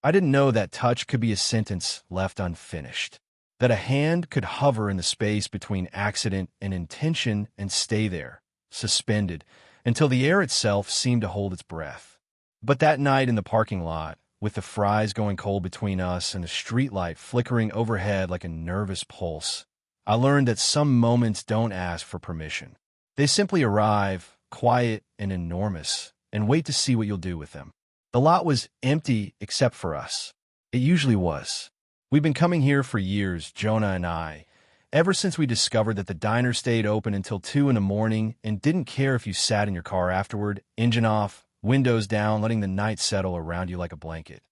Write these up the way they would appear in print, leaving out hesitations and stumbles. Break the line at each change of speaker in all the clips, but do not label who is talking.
I didn't know that touch could be a sentence left unfinished, that a hand could hover in the space between accident and intention and stay there, suspended, until the air itself seemed to hold its breath. But that night in the parking lot, with the fries going cold between us and the streetlight flickering overhead like a nervous pulse, I learned that some moments don't ask for permission. They simply arrive, quiet and enormous, and wait to see what you'll do with them. The lot was empty except for us. It usually was. We've been coming here for years, Jonah and I, ever since we discovered that the diner stayed open until 2 in the morning and didn't care if you sat in your car afterward, engine off, windows down, letting the night settle around you like a blanket.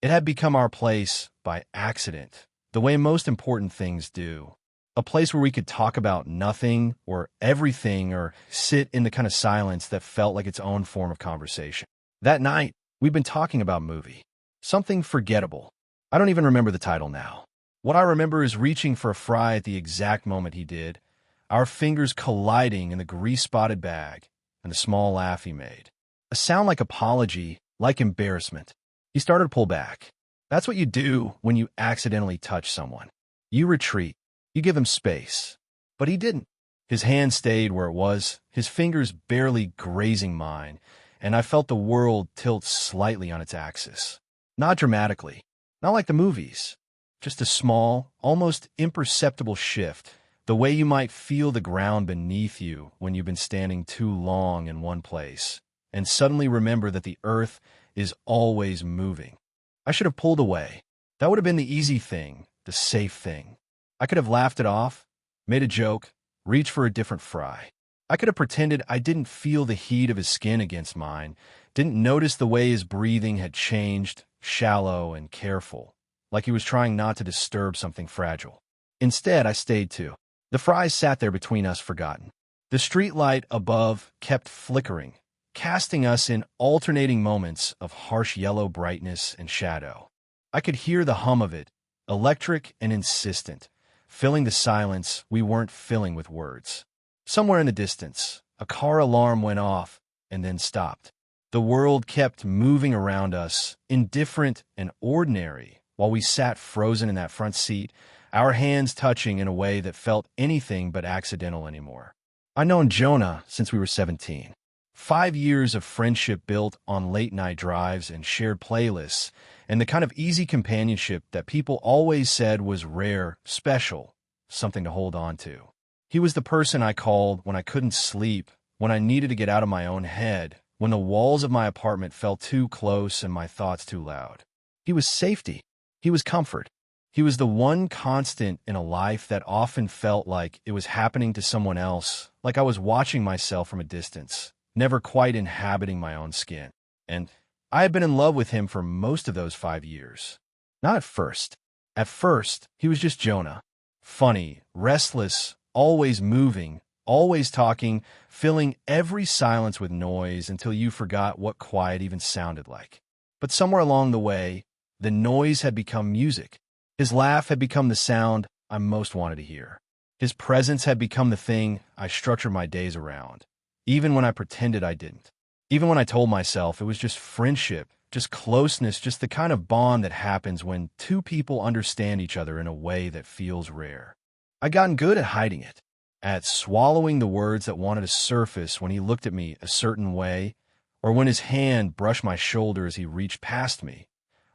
It had become our place by accident, the way most important things do. A place where we could talk about nothing or everything or sit in the kind of silence that felt like its own form of conversation. That night, we'd been talking about movie. Something forgettable. I don't even remember the title now. What I remember is reaching for a fry at the exact moment he did, our fingers colliding in the grease-spotted bag, and the small laugh he made. A sound like apology, like embarrassment. He started to pull back. That's what you do when you accidentally touch someone. You retreat. You give him space. But he didn't. His hand stayed where it was, his fingers barely grazing mine, and I felt the world tilt slightly on its axis. Not dramatically. Not like the movies. Just a small, almost imperceptible shift, the way you might feel the ground beneath you when you've been standing too long in one place, and suddenly remember that the earth is always moving. I should have pulled away. That would have been the easy thing, the safe thing. I could have laughed it off, made a joke, reached for a different fry. I could have pretended I didn't feel the heat of his skin against mine, didn't notice the way his breathing had changed, shallow and careful, like he was trying not to disturb something fragile. Instead, I stayed too. The fries sat there between us forgotten. The street light above kept flickering, casting us in alternating moments of harsh yellow brightness and shadow. I could hear the hum of it, electric and insistent, filling the silence we weren't filling with words. Somewhere in the distance, a car alarm went off and then stopped. The world kept moving around us, indifferent and ordinary, while we sat frozen in that front seat, our hands touching in a way that felt anything but accidental anymore. I'd known Jonah since we were 17. 5 years of friendship built on late-night drives and shared playlists, and the kind of easy companionship that people always said was rare, special, something to hold on to. He was the person I called when I couldn't sleep, when I needed to get out of my own head, when the walls of my apartment felt too close and my thoughts too loud. He was safety. He was comfort. He was the one constant in a life that often felt like it was happening to someone else, like I was watching myself from a distance, never quite inhabiting my own skin. And I had been in love with him for most of those 5 years. Not at first. At first, he was just Jonah. Funny, restless, always moving, always talking, filling every silence with noise until you forgot what quiet even sounded like. But somewhere along the way, the noise had become music. His laugh had become the sound I most wanted to hear. His presence had become the thing I structured my days around, even when I pretended I didn't. Even when I told myself it was just friendship, just closeness, just the kind of bond that happens when two people understand each other in a way that feels rare. I'd gotten good at hiding it, at swallowing the words that wanted to surface when he looked at me a certain way, or when his hand brushed my shoulder as he reached past me,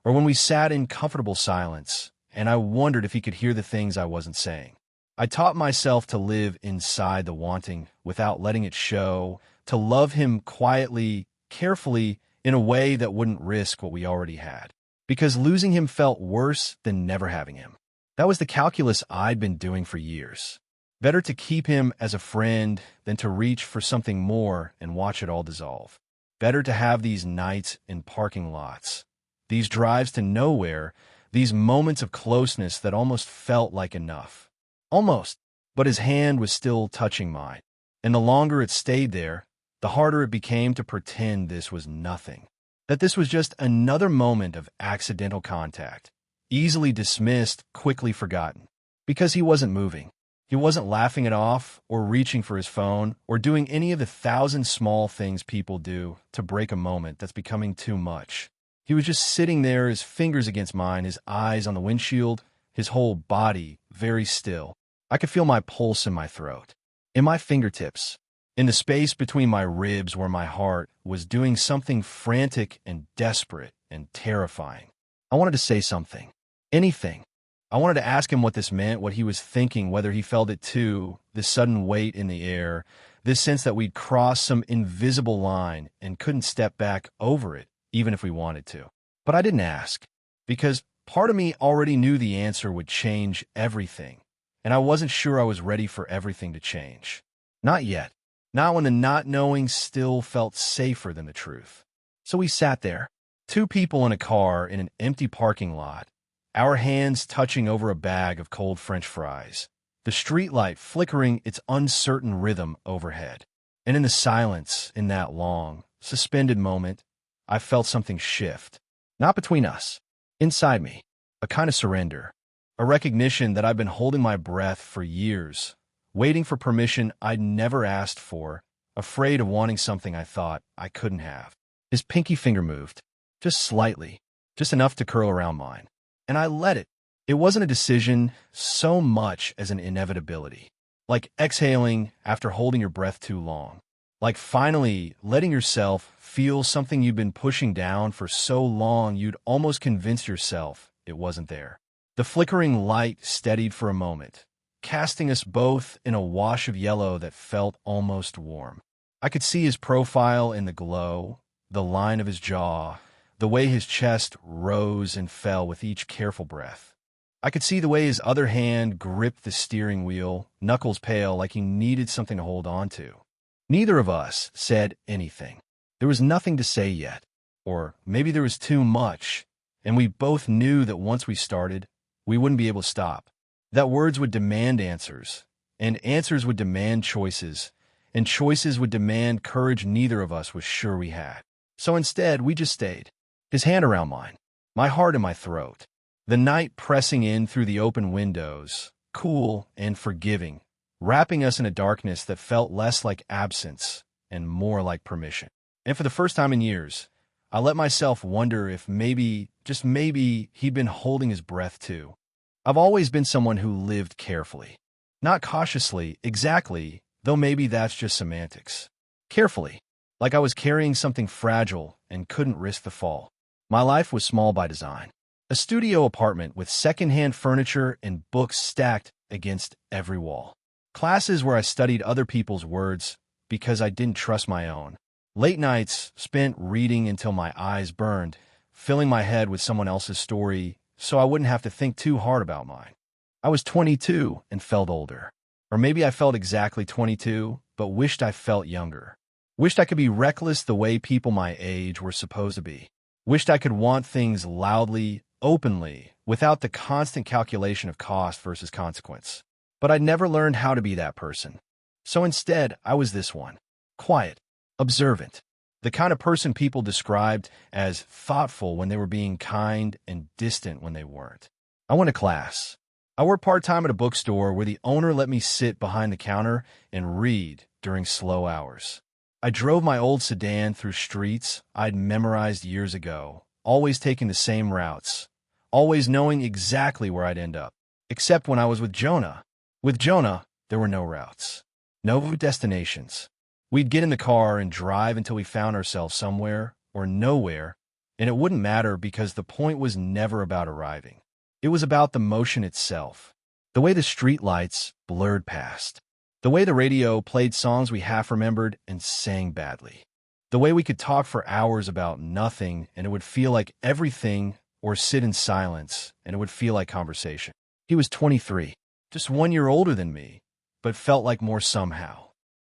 or when we sat in comfortable silence, and I wondered if he could hear the things I wasn't saying. I taught myself to live inside the wanting without letting it show, to love him quietly, carefully, in a way that wouldn't risk what we already had. Because losing him felt worse than never having him. That was the calculus I'd been doing for years. Better to keep him as a friend than to reach for something more and watch it all dissolve. Better to have these nights in parking lots, these drives to nowhere, these moments of closeness that almost felt like enough. Almost, but his hand was still touching mine. And the longer it stayed there, the harder it became to pretend this was nothing. That this was just another moment of accidental contact, easily dismissed, quickly forgotten. Because he wasn't moving. He wasn't laughing it off, or reaching for his phone, or doing any of the 1,000 small things people do to break a moment that's becoming too much. He was just sitting there, his fingers against mine, his eyes on the windshield, his whole body very still. I could feel my pulse in my throat, in my fingertips, in the space between my ribs where my heart was doing something frantic and desperate and terrifying. I wanted to say something. Anything. I wanted to ask him what this meant, what he was thinking, whether he felt it too, this sudden weight in the air, this sense that we'd crossed some invisible line and couldn't step back over it, even if we wanted to. But I didn't ask, because part of me already knew the answer would change everything, and I wasn't sure I was ready for everything to change. Not yet. Not when the not knowing still felt safer than the truth. So we sat there, two people in a car in an empty parking lot, our hands touching over a bag of cold French fries, the streetlight flickering its uncertain rhythm overhead. And in the silence, in that long, suspended moment, I felt something shift. Not between us. Inside me. A kind of surrender. A recognition that I'd been holding my breath for years, waiting for permission I'd never asked for, afraid of wanting something I thought I couldn't have. His pinky finger moved. Just slightly. Just enough to curl around mine. And I let it. It wasn't a decision so much as an inevitability. Like exhaling after holding your breath too long. Like finally letting yourself feel something you'd been pushing down for so long you'd almost convinced yourself it wasn't there. The flickering light steadied for a moment, casting us both in a wash of yellow that felt almost warm. I could see his profile in the glow, the line of his jaw, the way his chest rose and fell with each careful breath. I could see the way his other hand gripped the steering wheel, knuckles pale like he needed something to hold on to. Neither of us said anything. There was nothing to say yet. Or maybe there was too much, and we both knew that once we started, we wouldn't be able to stop. That words would demand answers, and answers would demand choices, and choices would demand courage neither of us was sure we had. So instead, we just stayed. His hand around mine, my heart in my throat, the night pressing in through the open windows, cool and forgiving, wrapping us in a darkness that felt less like absence and more like permission. And for the first time in years, I let myself wonder if maybe, just maybe, he'd been holding his breath too. I've always been someone who lived carefully. Not cautiously, exactly, though maybe that's just semantics. Carefully, like I was carrying something fragile and couldn't risk the fall. My life was small by design. A studio apartment with secondhand furniture and books stacked against every wall. Classes where I studied other people's words because I didn't trust my own. Late nights spent reading until my eyes burned, filling my head with someone else's story so I wouldn't have to think too hard about mine. I was 22 and felt older. Or maybe I felt exactly 22, but wished I felt younger. Wished I could be reckless the way people my age were supposed to be. Wished I could want things loudly, openly, without the constant calculation of cost versus consequence. But I'd never learned how to be that person. So instead, I was this one. Quiet. Observant. The kind of person people described as thoughtful when they were being kind and distant when they weren't. I went to class. I worked part-time at a bookstore where the owner let me sit behind the counter and read during slow hours. I drove my old sedan through streets I'd memorized years ago, always taking the same routes, always knowing exactly where I'd end up. Except when I was with Jonah. With Jonah, there were no routes. No destinations. We'd get in the car and drive until we found ourselves somewhere or nowhere, and it wouldn't matter because the point was never about arriving. It was about the motion itself, the way the streetlights blurred past, the way the radio played songs we half remembered and sang badly, the way we could talk for hours about nothing and it would feel like everything, or sit in silence and it would feel like conversation. He was 23, just 1 year older than me, but felt like more somehow.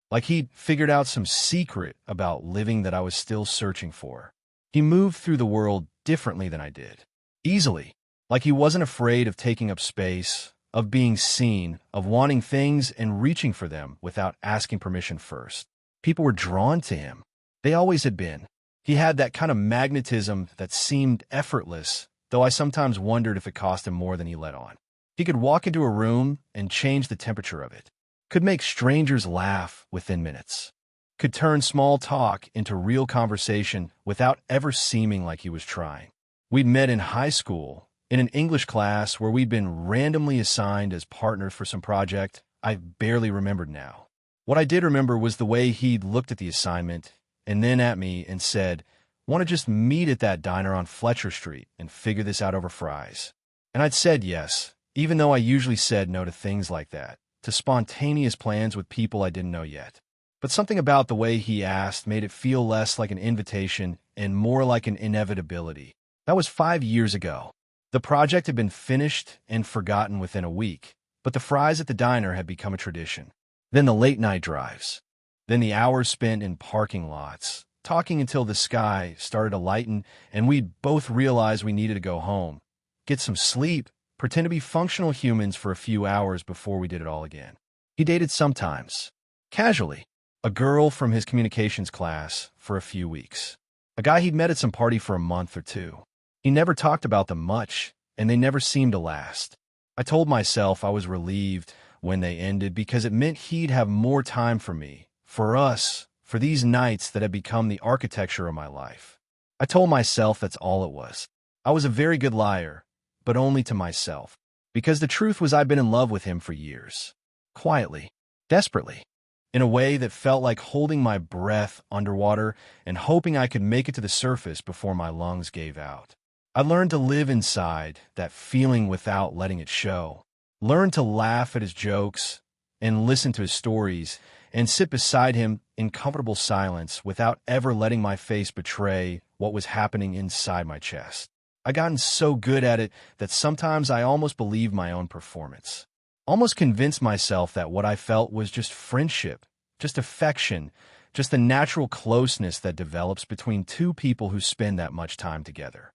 Like he'd figured out some secret about living that I was still searching for. He moved through the world differently than I did. Easily. Like he wasn't afraid of taking up space, of being seen, of wanting things and reaching for them without asking permission first. People were drawn to him. They always had been. He had that kind of magnetism that seemed effortless, though I sometimes wondered if it cost him more than he let on. He could walk into a room and change the temperature of it. Could make strangers laugh within minutes. Could turn small talk into real conversation without ever seeming like he was trying. We'd met in high school, in an English class where we'd been randomly assigned as partners for some project I barely remembered now. What I did remember was the way he'd looked at the assignment and then at me and said, "Want to just meet at that diner on Fletcher Street and figure this out over fries?" And I'd said yes, even though I usually said no to things like that, to spontaneous plans with people I didn't know yet. But something about the way he asked made it feel less like an invitation and more like an inevitability. That was 5 years ago. The project had been finished and forgotten within a week, but the fries at the diner had become a tradition. Then the late-night drives. Then the hours spent in parking lots, talking until the sky started to lighten and we'd both realize we needed to go home, get some sleep, pretend to be functional humans for a few hours before we did it all again. He dated sometimes, casually, a girl from his communications class for a few weeks, a guy he'd met at some party for a month or two. He never talked about them much, and they never seemed to last. I told myself I was relieved when they ended because it meant he'd have more time for me, for us, for these nights that had become the architecture of my life. I told myself that's all it was. I was a very good liar, but only to myself, because the truth was I'd been in love with him for years. Quietly, desperately, in a way that felt like holding my breath underwater and hoping I could make it to the surface before my lungs gave out. I learned to live inside that feeling without letting it show, learned to laugh at his jokes and listen to his stories and sit beside him in comfortable silence without ever letting my face betray what was happening inside my chest. I'd gotten so good at it that sometimes I almost believed my own performance, almost convinced myself that what I felt was just friendship, just affection, just the natural closeness that develops between two people who spend that much time together.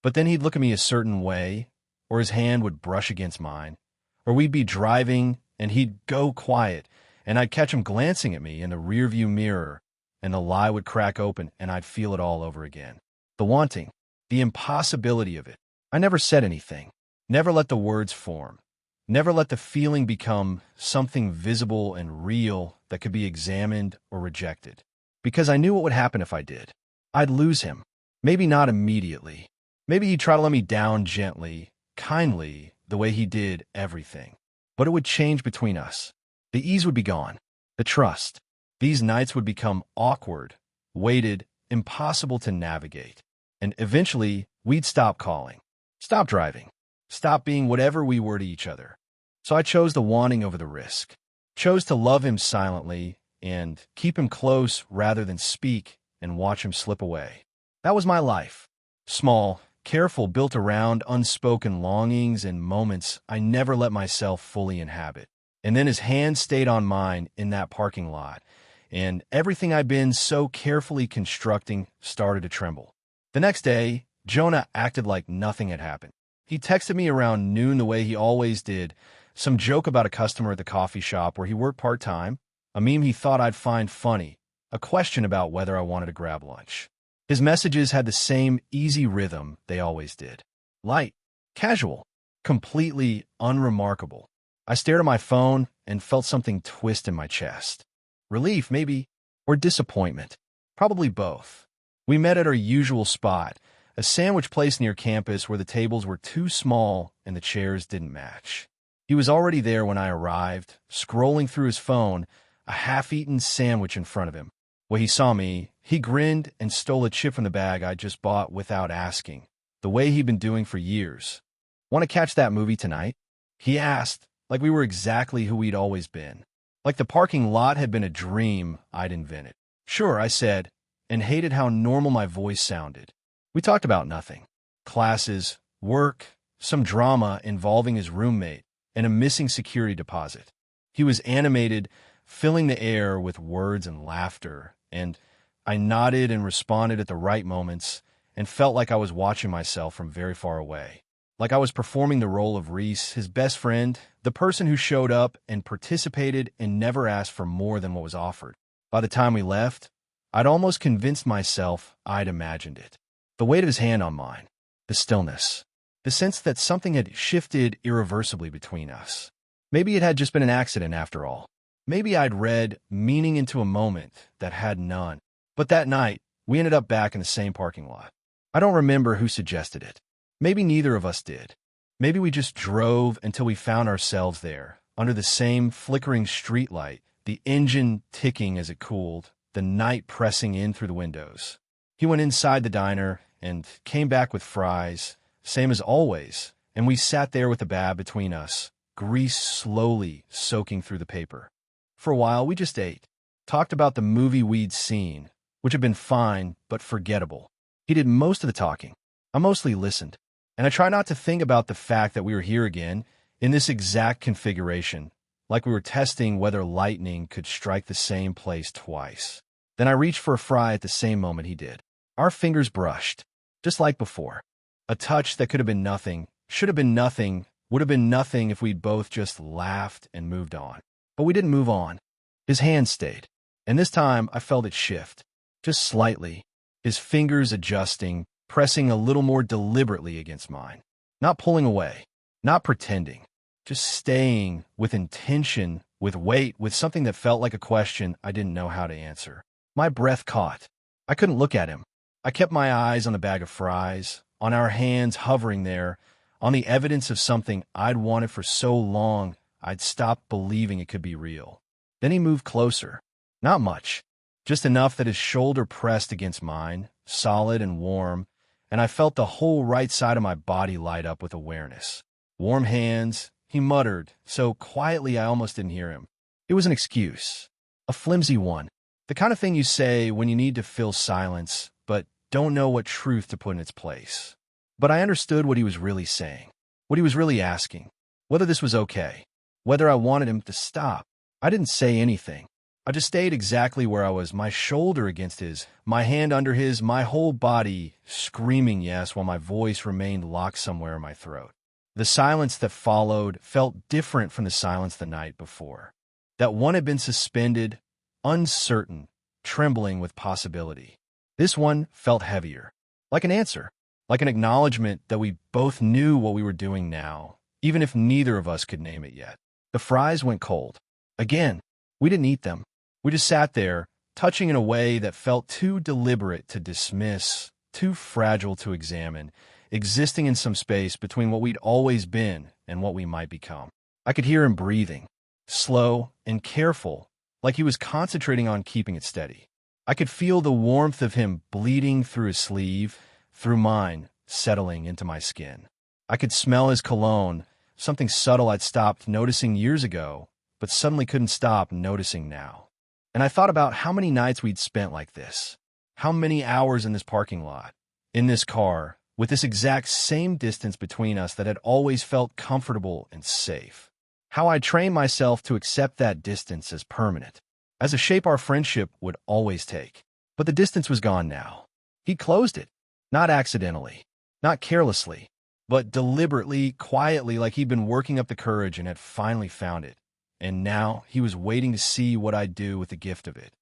But then he'd look at me a certain way, or his hand would brush against mine, or we'd be driving and he'd go quiet, and I'd catch him glancing at me in the rearview mirror, and the lie would crack open and I'd feel it all over again. The wanting, the impossibility of it. I never said anything, never let the words form, never let the feeling become something visible and real that could be examined or rejected. Because I knew what would happen if I did. I'd lose him. Maybe not immediately. Maybe he'd try to let me down gently, kindly, the way he did everything. But it would change between us. The ease would be gone. The trust. These nights would become awkward, weighted, impossible to navigate. And eventually, we'd stop calling, stop driving, stop being whatever we were to each other. So I chose the wanting over the risk, chose to love him silently and keep him close rather than speak and watch him slip away. That was my life. Small, careful, built around unspoken longings and moments I never let myself fully inhabit. And then his hand stayed on mine in that parking lot, and everything I'd been so carefully constructing started to tremble. The next day, Jonah acted like nothing had happened. He texted me around noon the way he always did, some joke about a customer at the coffee shop where he worked part-time, a meme he thought I'd find funny, a question about whether I wanted to grab lunch. His messages had the same easy rhythm they always did. Light, casual, completely unremarkable. I stared at my phone and felt something twist in my chest. Relief, maybe, or disappointment. Probably both. We met at our usual spot, a sandwich place near campus where the tables were too small and the chairs didn't match. He was already there when I arrived, scrolling through his phone, a half-eaten sandwich in front of him. When he saw me, he grinned and stole a chip from the bag I just bought without asking, the way he'd been doing for years. "Want to catch that movie tonight?" He asked, like we were exactly who we'd always been. Like the parking lot had been a dream I'd invented. "Sure," I said, and hated how normal my voice sounded. We talked about nothing. Classes, work, some drama involving his roommate, and a missing security deposit. He was animated, filling the air with words and laughter, and I nodded and responded at the right moments and felt like I was watching myself from very far away. Like I was performing the role of Reese, his best friend, the person who showed up and participated and never asked for more than what was offered. By the time we left, I'd almost convinced myself I'd imagined it. The weight of his hand on mine, the stillness, the sense that something had shifted irreversibly between us. Maybe it had just been an accident after all. Maybe I'd read meaning into a moment that had none. But that night, we ended up back in the same parking lot. I don't remember who suggested it. Maybe neither of us did. Maybe we just drove until we found ourselves there, under the same flickering streetlight, the engine ticking as it cooled, the night pressing in through the windows. He went inside the diner and came back with fries, same as always, and we sat there with the bab between us, grease slowly soaking through the paper. For a while, we just ate, talked about the movie we'd seen, which had been fine but forgettable. He did most of the talking. I mostly listened, and I try not to think about the fact that we were here again, in this exact configuration, like we were testing whether lightning could strike the same place twice. Then I reached for a fry at the same moment he did. Our fingers brushed, just like before. A touch that could have been nothing, should have been nothing, would have been nothing if we'd both just laughed and moved on. But we didn't move on. His hand stayed, and this time I felt it shift, just slightly, his fingers adjusting, pressing a little more deliberately against mine. Not pulling away, not pretending, just staying with intention, with weight, with something that felt like a question I didn't know how to answer. My breath caught. I couldn't look at him. I kept my eyes on the bag of fries, on our hands hovering there, on the evidence of something I'd wanted for so long I'd stopped believing it could be real. Then he moved closer. Not much, just enough that his shoulder pressed against mine, solid and warm, and I felt the whole right side of my body light up with awareness. Warm hands, he muttered, so quietly I almost didn't hear him. It was an excuse, a flimsy one, the kind of thing you say when you need to fill silence, but don't know what truth to put in its place. But I understood what he was really saying, what he was really asking, whether this was okay, whether I wanted him to stop. I didn't say anything. I just stayed exactly where I was, my shoulder against his, my hand under his, my whole body screaming yes while my voice remained locked somewhere in my throat. The silence that followed felt different from the silence the night before. That one had been suspended, uncertain, trembling with possibility. This one felt heavier, like an answer, like an acknowledgement that we both knew what we were doing now, even if neither of us could name it yet. The fries went cold. Again, we didn't eat them. We just sat there, touching in a way that felt too deliberate to dismiss, too fragile to examine, existing in some space between what we'd always been and what we might become. I could hear him breathing, slow and careful, like he was concentrating on keeping it steady. I could feel the warmth of him bleeding through his sleeve, through mine, settling into my skin. I could smell his cologne, something subtle I'd stopped noticing years ago, but suddenly couldn't stop noticing now. And I thought about how many nights we'd spent like this, how many hours in this parking lot, in this car, with this exact same distance between us that had always felt comfortable and safe. How I trained myself to accept that distance as permanent, as a shape our friendship would always take. But the distance was gone now. He closed it, not accidentally, not carelessly, but deliberately, quietly, like he'd been working up the courage and had finally found it. And now he was waiting to see what I'd do with the gift of it.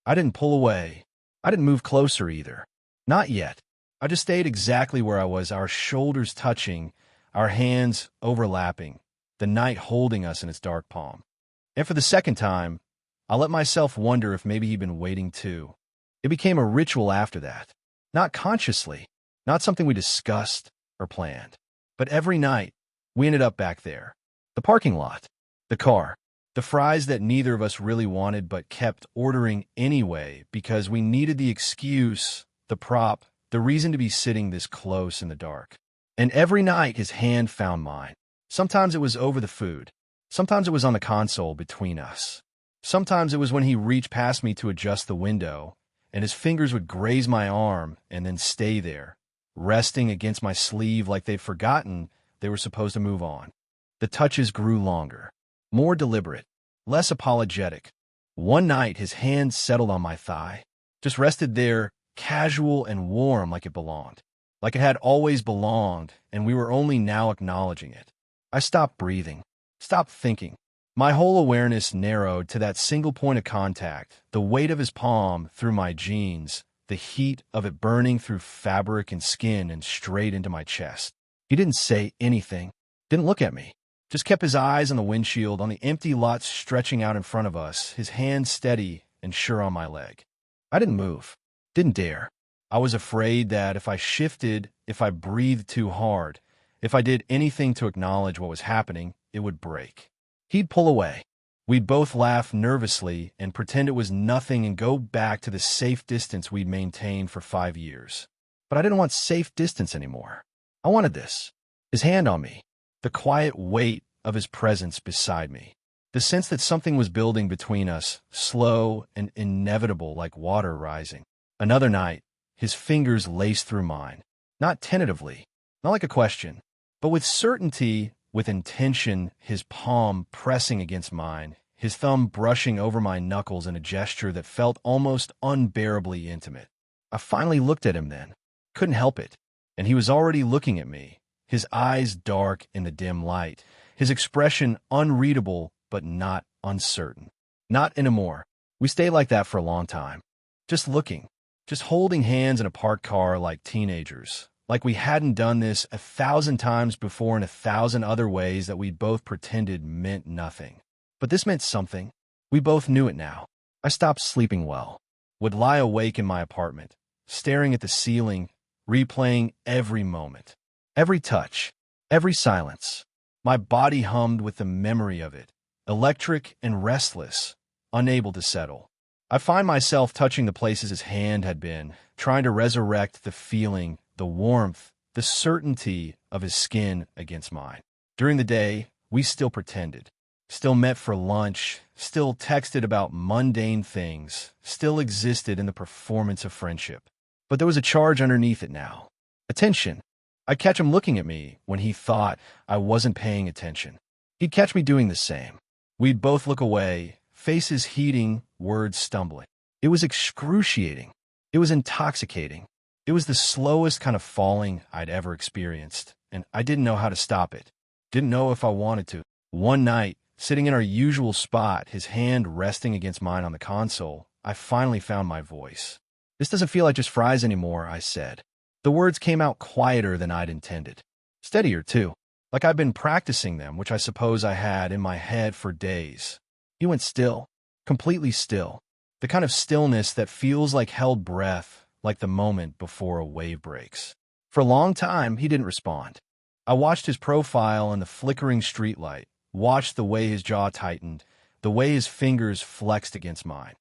I didn't pull away. I didn't move closer either. Not yet. I just stayed exactly where I was, our shoulders touching, our hands overlapping, the night holding us in its dark palm. And for the second time, I let myself wonder if maybe he'd been waiting too. It became a ritual after that. Not consciously, not something we discussed or planned. But every night, we ended up back there. The parking lot, the car, the fries that neither of us really wanted but kept ordering anyway because we needed the excuse, the prop, the reason to be sitting this close in the dark. And every night his hand found mine. Sometimes it was over the food. Sometimes it was on the console between us. Sometimes it was when he reached past me to adjust the window, and his fingers would graze my arm and then stay there, resting against my sleeve like they'd forgotten they were supposed to move on. The touches grew longer, more deliberate, less apologetic. One night his hand settled on my thigh, just rested there, casual and warm like it belonged, like it had always belonged, and we were only now acknowledging it. I stopped breathing, stopped thinking. My whole awareness narrowed to that single point of contact, the weight of his palm through my jeans, the heat of it burning through fabric and skin and straight into my chest. He didn't say anything, didn't look at me, just kept his eyes on the windshield, on the empty lot stretching out in front of us, his hand steady and sure on my leg. I didn't move, didn't dare. I was afraid that if I shifted, if I breathed too hard, if I did anything to acknowledge what was happening, it would break. He'd pull away. We'd both laugh nervously and pretend it was nothing and go back to the safe distance we'd maintained for 5 years. But I didn't want safe distance anymore. I wanted this. His hand on me. The quiet weight of his presence beside me. The sense that something was building between us, slow and inevitable like water rising. Another night, his fingers laced through mine. Not tentatively, not like a question, but with certainty, with intention, his palm pressing against mine, his thumb brushing over my knuckles in a gesture that felt almost unbearably intimate. I finally looked at him then. Couldn't help it. And he was already looking at me, his eyes dark in the dim light, his expression unreadable but not uncertain. Not anymore. We stayed like that for a long time. Just looking. Just holding hands in a parked car like teenagers. Like we hadn't done this 1,000 times before in 1,000 other ways that we'd both pretended meant nothing. But this meant something. We both knew it now. I stopped sleeping well. Would lie awake in my apartment, staring at the ceiling, replaying every moment. Every touch. Every silence. My body hummed with the memory of it. Electric and restless. Unable to settle. I find myself touching the places his hand had been, trying to resurrect the feeling, the warmth, the certainty of his skin against mine. During the day, we still pretended. Still met for lunch, still texted about mundane things, still existed in the performance of friendship. But there was a charge underneath it now. Attention. I'd catch him looking at me when he thought I wasn't paying attention. He'd catch me doing the same. We'd both look away, faces heating, words stumbling. It was excruciating. It was intoxicating. It was the slowest kind of falling I'd ever experienced, and I didn't know how to stop it. Didn't know if I wanted to. One night, sitting in our usual spot, his hand resting against mine on the console, I finally found my voice. "This doesn't feel like just fries anymore," I said. The words came out quieter than I'd intended. Steadier, too. Like I'd been practicing them, which I suppose I had in my head for days. He went still. Completely still. The kind of stillness that feels like held breath, like the moment before a wave breaks. For a long time, he didn't respond. I watched his profile in the flickering streetlight, watched the way his jaw tightened, the way his fingers flexed against mine.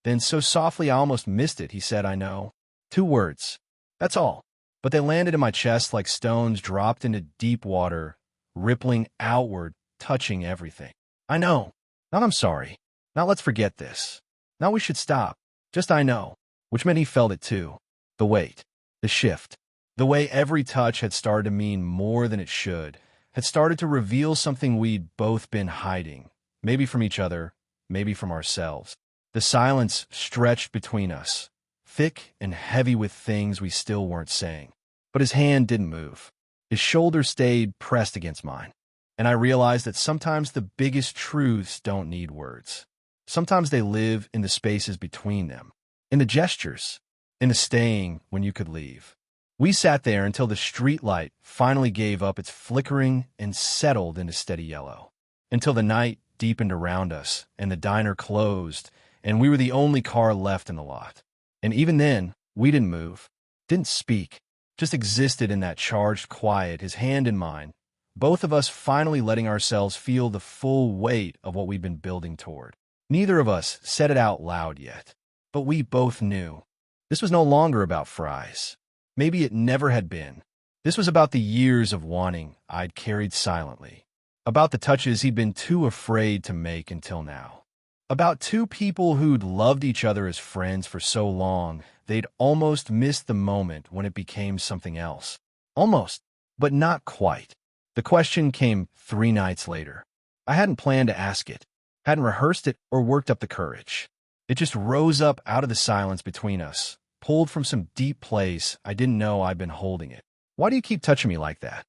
Then, so softly I almost missed it, he said, "I know." 2 words. That's all. But they landed in my chest like stones dropped into deep water, rippling outward, touching everything. "I know. Not I'm sorry. Not let's forget this. Not we should stop. Just I know." Which meant he felt it too. The weight. The shift. The way every touch had started to mean more than it should. Had started to reveal something we'd both been hiding. Maybe from each other. Maybe from ourselves. The silence stretched between us. Thick and heavy with things we still weren't saying. But his hand didn't move. His shoulder stayed pressed against mine. And I realized that sometimes the biggest truths don't need words. Sometimes they live in the spaces between them. In the gestures. In the staying when you could leave. We sat there until the streetlight finally gave up its flickering and settled into steady yellow. Until the night deepened around us and the diner closed and we were the only car left in the lot. And even then, we didn't move. Didn't speak. Just existed in that charged quiet, his hand in mine. Both of us finally letting ourselves feel the full weight of what we'd been building toward. Neither of us said it out loud yet. But we both knew. This was no longer about fries. Maybe it never had been. This was about the years of wanting I'd carried silently. About the touches he'd been too afraid to make until now. About 2 people who'd loved each other as friends for so long, they'd almost missed the moment when it became something else. Almost, but not quite. The question came 3 nights later. I hadn't planned to ask it, hadn't rehearsed it or worked up the courage. It just rose up out of the silence between us, pulled from some deep place I didn't know I'd been holding it. "Why do you keep touching me like that?"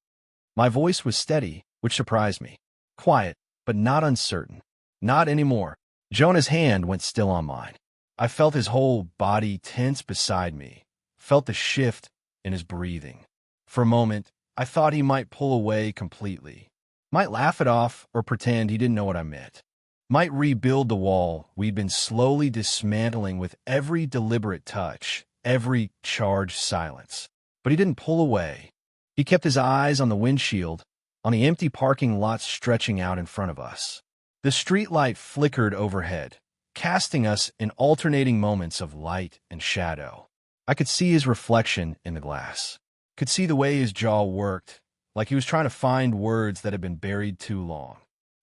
My voice was steady, which surprised me. Quiet, but not uncertain. Not anymore. Jonah's hand went still on mine. I felt his whole body tense beside me, felt the shift in his breathing. For a moment, I thought he might pull away completely. Might laugh it off or pretend he didn't know what I meant. Might rebuild the wall we'd been slowly dismantling with every deliberate touch, every charged silence. But he didn't pull away. He kept his eyes on the windshield, on the empty parking lot stretching out in front of us. The streetlight flickered overhead, casting us in alternating moments of light and shadow. I could see his reflection in the glass. Could see the way his jaw worked, like he was trying to find words that had been buried too long.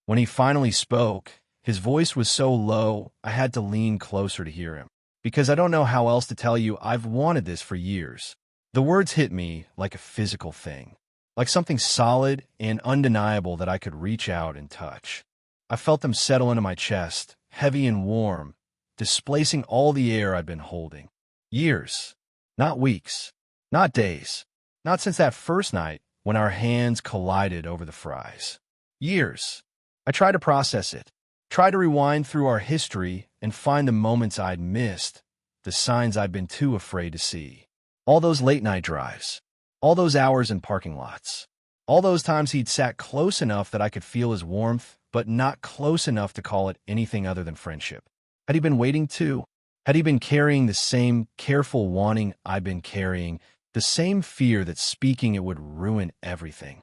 When he finally spoke, his voice was so low I had to lean closer to hear him. Because I don't know how else to tell you, I've wanted this for years. The words hit me like a physical thing, like something solid and undeniable that I could reach out and touch. I felt them settle into my chest, heavy and warm, displacing all the air I'd been holding. Years, not weeks, not days, not since that first night when our hands collided over the fries. Years. I tried to process it, tried to rewind through our history and find the moments I'd missed, the signs I'd been too afraid to see. All those late-night drives, all those hours in parking lots, all those times he'd sat close enough that I could feel his warmth, but not close enough to call it anything other than friendship. Had he been waiting too? Had he been carrying the same careful wanting I'd been carrying, the same fear that speaking it would ruin everything?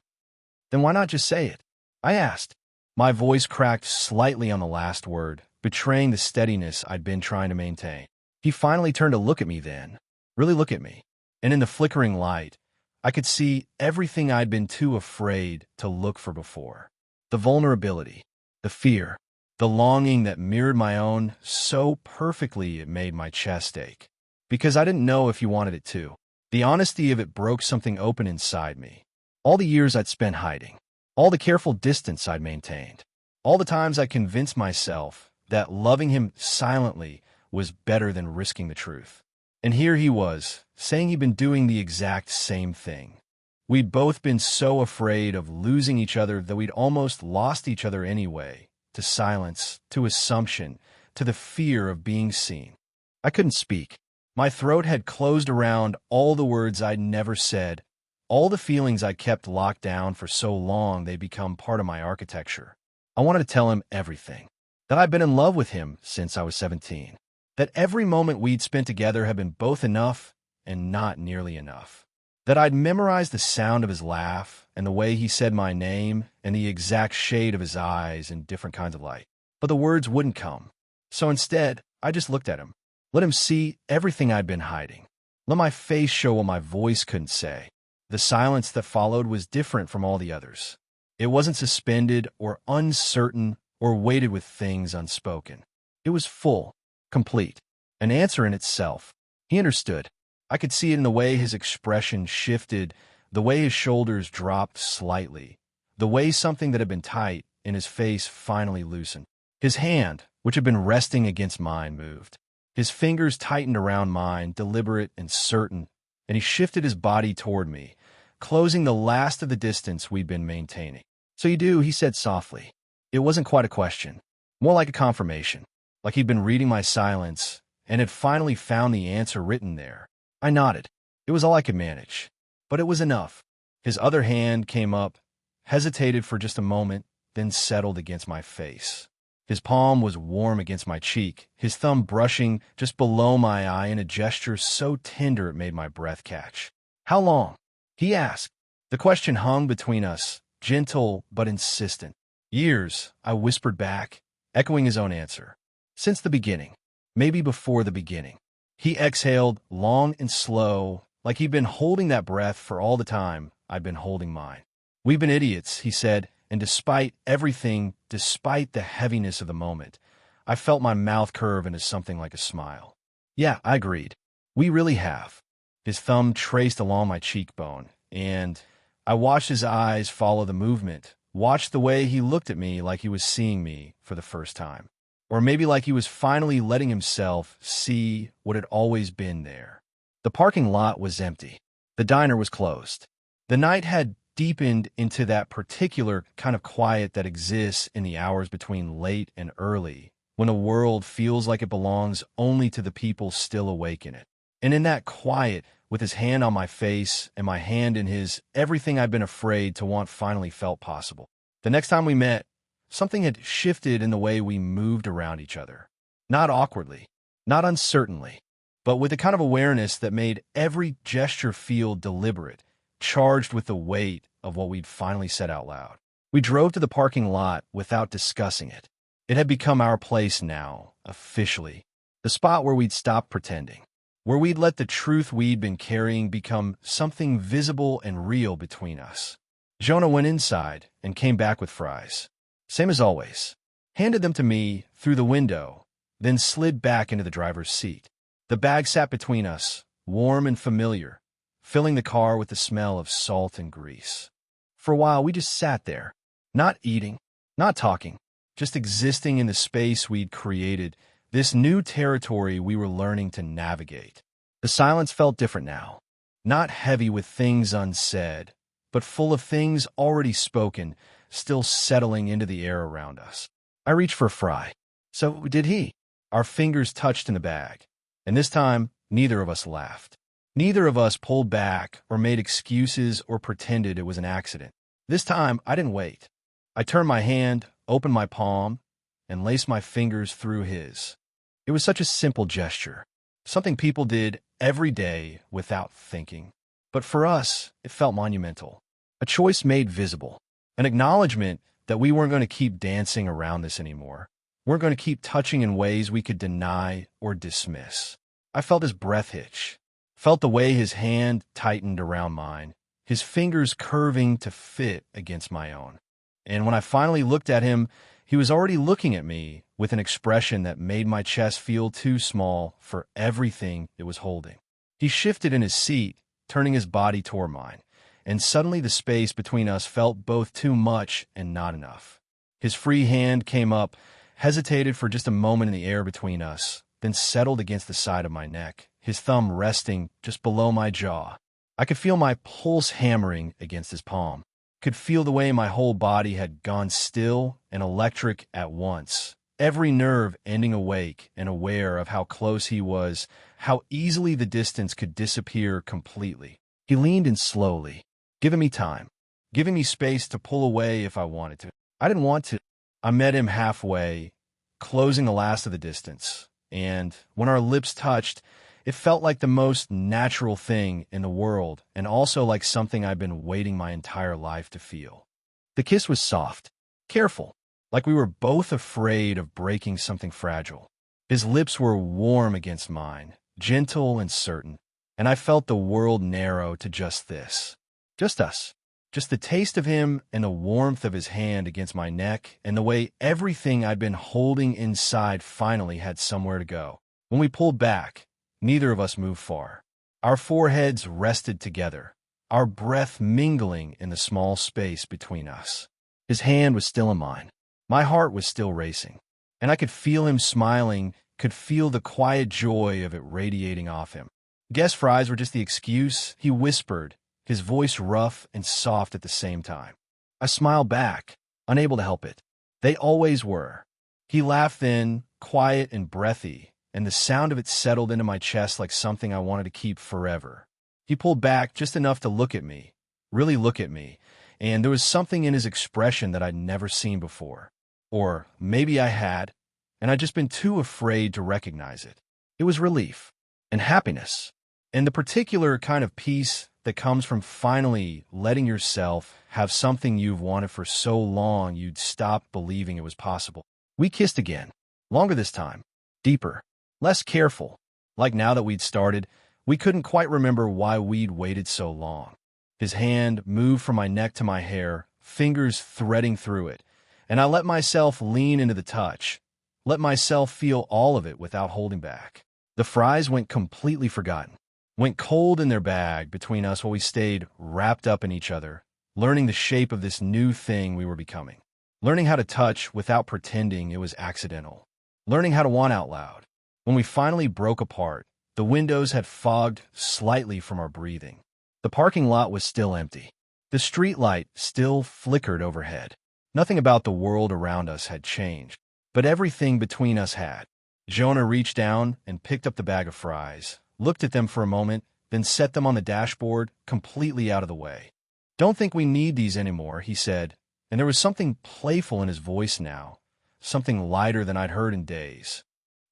Then why not just say it? I asked. My voice cracked slightly on the last word, betraying the steadiness I'd been trying to maintain. He finally turned to look at me then, really look at me. And in the flickering light, I could see everything I'd been too afraid to look for before. The vulnerability, the fear, the longing that mirrored my own so perfectly it made my chest ache. Because I didn't know if he wanted it to. The honesty of it broke something open inside me. All the years I'd spent hiding, all the careful distance I'd maintained, all the times I convinced myself that loving him silently was better than risking the truth. And here he was, saying he'd been doing the exact same thing. We'd both been so afraid of losing each other that we'd almost lost each other anyway, to silence, to assumption, to the fear of being seen. I couldn't speak. My throat had closed around all the words I'd never said, all the feelings I kept locked down for so long they'd become part of my architecture. I wanted to tell him everything, that I'd been in love with him since I was 17, that every moment we'd spent together had been both enough and not nearly enough, that I'd memorized the sound of his laugh and the way he said my name and the exact shade of his eyes in different kinds of light. But the words wouldn't come. So instead, I just looked at him, let him see everything I'd been hiding, let my face show what my voice couldn't say. The silence that followed was different from all the others. It wasn't suspended or uncertain or weighted with things unspoken. It was full, complete, an answer in itself. He understood. I could see it in the way his expression shifted, the way his shoulders dropped slightly, the way something that had been tight in his face finally loosened. His hand, which had been resting against mine, moved. His fingers tightened around mine, deliberate and certain, and he shifted his body toward me, closing the last of the distance we'd been maintaining. "So you do," he said softly. It wasn't quite a question, more like a confirmation, like he'd been reading my silence and had finally found the answer written there. I nodded. It was all I could manage, but it was enough. His other hand came up, hesitated for just a moment, then settled against my face. His palm was warm against my cheek, his thumb brushing just below my eye in a gesture so tender it made my breath catch. "How long?" he asked. The question hung between us, gentle but insistent. "Years," I whispered back, echoing his own answer. "Since the beginning. Maybe before the beginning." He exhaled, long and slow, like he'd been holding that breath for all the time I'd been holding mine. "We've been idiots," he said, and despite everything, despite the heaviness of the moment, I felt my mouth curve into something like a smile. "Yeah," I agreed. "We really have." His thumb traced along my cheekbone, and I watched his eyes follow the movement, watched the way he looked at me like he was seeing me for the first time. Or maybe like he was finally letting himself see what had always been there. The parking lot was empty. The diner was closed. The night had deepened into that particular kind of quiet that exists in the hours between late and early, when the world feels like it belongs only to the people still awake in it. And in that quiet, with his hand on my face and my hand in his, everything I'd been afraid to want finally felt possible. The next time we met, something had shifted in the way we moved around each other. Not awkwardly, not uncertainly, but with a kind of awareness that made every gesture feel deliberate, charged with the weight of what we'd finally said out loud. We drove to the parking lot without discussing it. It had become our place now, officially. The spot where we'd stopped pretending, where we'd let the truth we'd been carrying become something visible and real between us. Jonah went inside and came back with fries. Same as always. Handed them to me through the window, then slid back into the driver's seat. The bag sat between us, warm and familiar, filling the car with the smell of salt and grease. For a while, we just sat there, not eating, not talking, just existing in the space we'd created, this new territory we were learning to navigate. The silence felt different now, not heavy with things unsaid, but full of things already spoken, still settling into the air around us. I reached for a fry. So did he. Our fingers touched in the bag, and this time, neither of us laughed. Neither of us pulled back or made excuses or pretended it was an accident. This time, I didn't wait. I turned my hand, opened my palm, and laced my fingers through his. It was such a simple gesture, something people did every day without thinking. But for us, it felt monumental. A choice made visible, an acknowledgement that we weren't going to keep dancing around this anymore. Weren't going to keep touching in ways we could deny or dismiss. I felt his breath hitch, felt the way his hand tightened around mine, his fingers curving to fit against my own. And when I finally looked at him, he was already looking at me with an expression that made my chest feel too small for everything it was holding. He shifted in his seat, turning his body toward mine, and suddenly the space between us felt both too much and not enough. His free hand came up, hesitated for just a moment in the air between us, then settled against the side of my neck, his thumb resting just below my jaw. I could feel my pulse hammering against his palm. Could feel the way my whole body had gone still and electric at once, every nerve ending awake and aware of how close he was, how easily the distance could disappear completely. He leaned in slowly, giving me time, giving me space to pull away if I wanted to. I didn't want to. I met him halfway, closing the last of the distance, and when our lips touched, it felt like the most natural thing in the world, and also like something I'd been waiting my entire life to feel. The kiss was soft, careful, like we were both afraid of breaking something fragile. His lips were warm against mine, gentle and certain, and I felt the world narrow to just this. Just us. Just the taste of him and the warmth of his hand against my neck and the way everything I'd been holding inside finally had somewhere to go. When we pulled back, neither of us moved far. Our foreheads rested together, our breath mingling in the small space between us. His hand was still in mine. My heart was still racing, and I could feel him smiling, could feel the quiet joy of it radiating off him. Guess fries were just the excuse, he whispered, his voice rough and soft at the same time. I smiled back, unable to help it. They always were. He laughed then, quiet and breathy, and the sound of it settled into my chest like something I wanted to keep forever. He pulled back just enough to look at me, really look at me, and there was something in his expression that I'd never seen before. Or maybe I had, and I'd just been too afraid to recognize it. It was relief and happiness, and the particular kind of peace that comes from finally letting yourself have something you've wanted for so long you'd stop believing it was possible. We kissed again, longer this time, deeper, less careful. Like now that we'd started, we couldn't quite remember why we'd waited so long. His hand moved from my neck to my hair, fingers threading through it, and I let myself lean into the touch, let myself feel all of it without holding back. The fries went completely forgotten, went cold in their bag between us while we stayed wrapped up in each other, learning the shape of this new thing we were becoming, learning how to touch without pretending it was accidental, learning how to want out loud. When we finally broke apart, the windows had fogged slightly from our breathing. The parking lot was still empty. The street light still flickered overhead. Nothing about the world around us had changed, but everything between us had. Jonah reached down and picked up the bag of fries, looked at them for a moment, then set them on the dashboard, completely out of the way. "Don't think we need these anymore," he said, and there was something playful in his voice now, something lighter than I'd heard in days.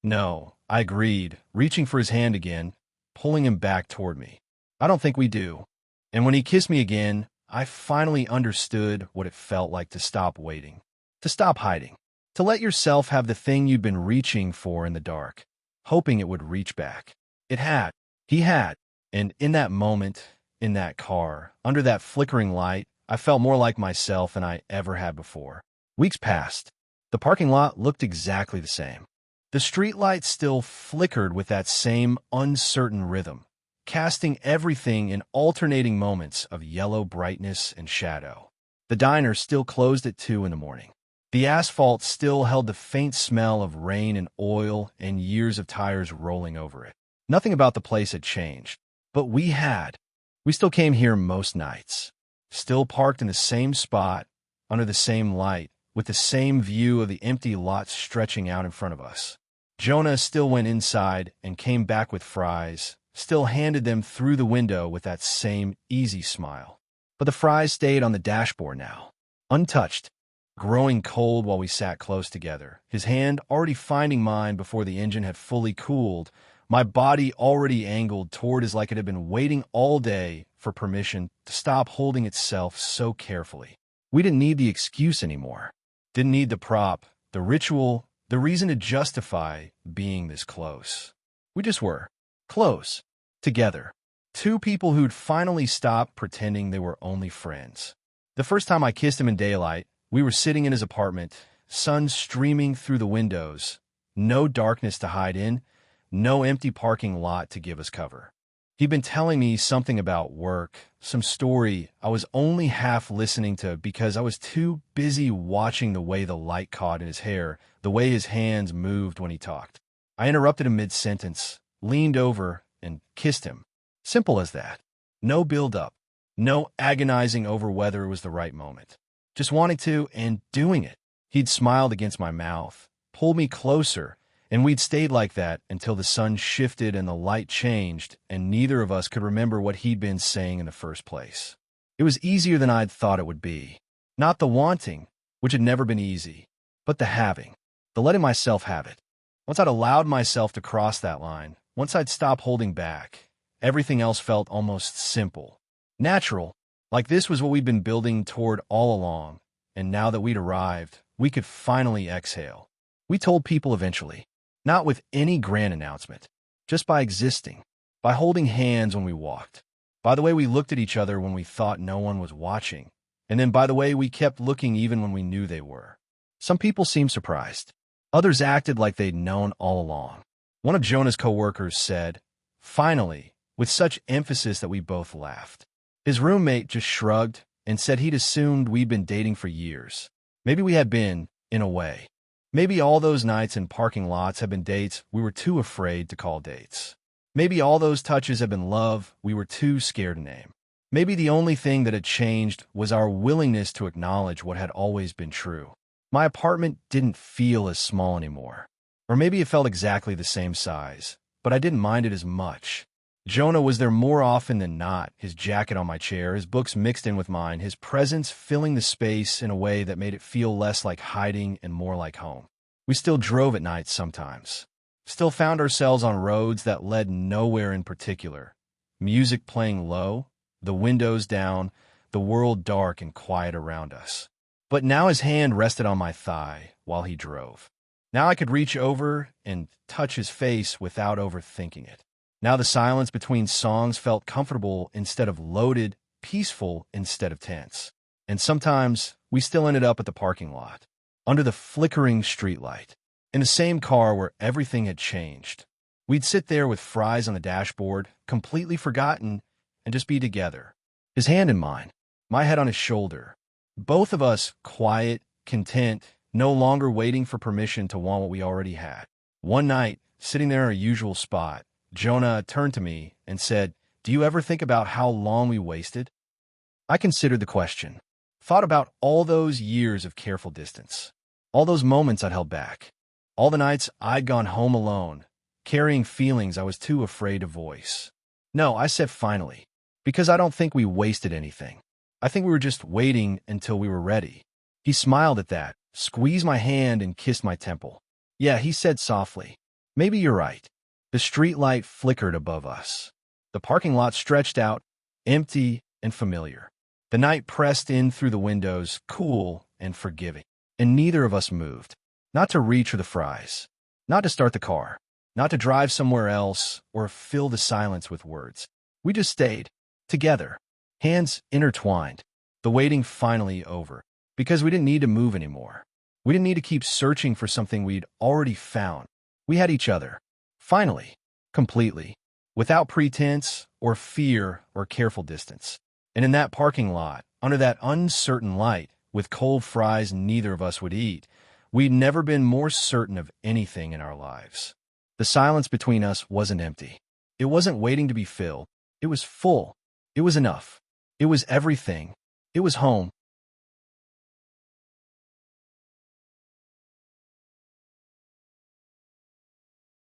No, I agreed, reaching for his hand again, pulling him back toward me. I don't think we do. And when he kissed me again, I finally understood what it felt like to stop waiting, to stop hiding, to let yourself have the thing you'd been reaching for in the dark, hoping it would reach back. It had. He had. And in that moment, in that car, under that flickering light, I felt more like myself than I ever had before. Weeks passed. The parking lot looked exactly the same. The streetlights still flickered with that same uncertain rhythm, casting everything in alternating moments of yellow brightness and shadow. The diner still closed at 2 in the morning. The asphalt still held the faint smell of rain and oil and years of tires rolling over it. Nothing about the place had changed, but we had. We still came here most nights, still parked in the same spot, under the same light, with the same view of the empty lot stretching out in front of us. Jonah still went inside and came back with fries, still handed them through the window with that same easy smile. But the fries stayed on the dashboard now, untouched, growing cold while we sat close together, his hand already finding mine before the engine had fully cooled, my body already angled toward as like it had been waiting all day for permission to stop holding itself so carefully. We didn't need the excuse anymore. Didn't need the prop, the ritual, the reason to justify being this close. We just were. Close. Together. Two people who'd finally stopped pretending they were only friends. The first time I kissed him in daylight, we were sitting in his apartment, sun streaming through the windows, no darkness to hide in, no empty parking lot to give us cover. He'd been telling me something about work, some story I was only half listening to because I was too busy watching the way the light caught in his hair, the way his hands moved when he talked. I interrupted him mid-sentence, leaned over, and kissed him. Simple as that. No build-up. No agonizing over whether it was the right moment. Just wanting to and doing it. He'd smiled against my mouth, pulled me closer, and we'd stayed like that until the sun shifted and the light changed, and neither of us could remember what he'd been saying in the first place. It was easier than I'd thought it would be. Not the wanting, which had never been easy, but the having, the letting myself have it. Once I'd allowed myself to cross that line, once I'd stopped holding back, everything else felt almost simple, natural, like this was what we'd been building toward all along, and now that we'd arrived, we could finally exhale. We told people eventually. Not with any grand announcement, just by existing, by holding hands when we walked, by the way we looked at each other when we thought no one was watching, and then by the way we kept looking even when we knew they were. Some people seemed surprised. Others acted like they'd known all along. One of Jonah's coworkers said, "Finally," with such emphasis that we both laughed. His roommate just shrugged and said he'd assumed we'd been dating for years. Maybe we had been, in a way. Maybe all those nights in parking lots had been dates we were too afraid to call dates. Maybe all those touches had been love we were too scared to name. Maybe the only thing that had changed was our willingness to acknowledge what had always been true. My apartment didn't feel as small anymore. Or maybe it felt exactly the same size, but I didn't mind it as much. Jonah was there more often than not, his jacket on my chair, his books mixed in with mine, his presence filling the space in a way that made it feel less like hiding and more like home. We still drove at night sometimes. Still found ourselves on roads that led nowhere in particular. Music playing low, the windows down, the world dark and quiet around us. But now his hand rested on my thigh while he drove. Now I could reach over and touch his face without overthinking it. Now the silence between songs felt comfortable instead of loaded, peaceful instead of tense. And sometimes we still ended up at the parking lot, under the flickering streetlight, in the same car where everything had changed. We'd sit there with fries on the dashboard, completely forgotten, and just be together. His hand in mine, my head on his shoulder. Both of us quiet, content, no longer waiting for permission to want what we already had. One night, sitting there in our usual spot, Jonah turned to me and said, "Do you ever think about how long we wasted?" I considered the question, thought about all those years of careful distance, all those moments I'd held back, all the nights I'd gone home alone, carrying feelings I was too afraid to voice. No, I said finally, because I don't think we wasted anything. I think we were just waiting until we were ready. He smiled at that, squeezed my hand and kissed my temple. "Yeah," he said softly. Maybe you're right. The streetlight flickered above us. The parking lot stretched out, empty and familiar. The night pressed in through the windows, cool and forgiving. And neither of us moved. Not to reach for the fries. Not to start the car. Not to drive somewhere else or fill the silence with words. We just stayed. Together. Hands intertwined. The waiting finally over. Because we didn't need to move anymore. We didn't need to keep searching for something we'd already found. We had each other. Finally. Completely. Without pretense or fear or careful distance. And in that parking lot, under that uncertain light, with cold fries neither of us would eat, we'd never been more certain of anything in our lives. The silence between us wasn't empty. It wasn't waiting to be filled. It was full. It was enough. It was everything. It was home.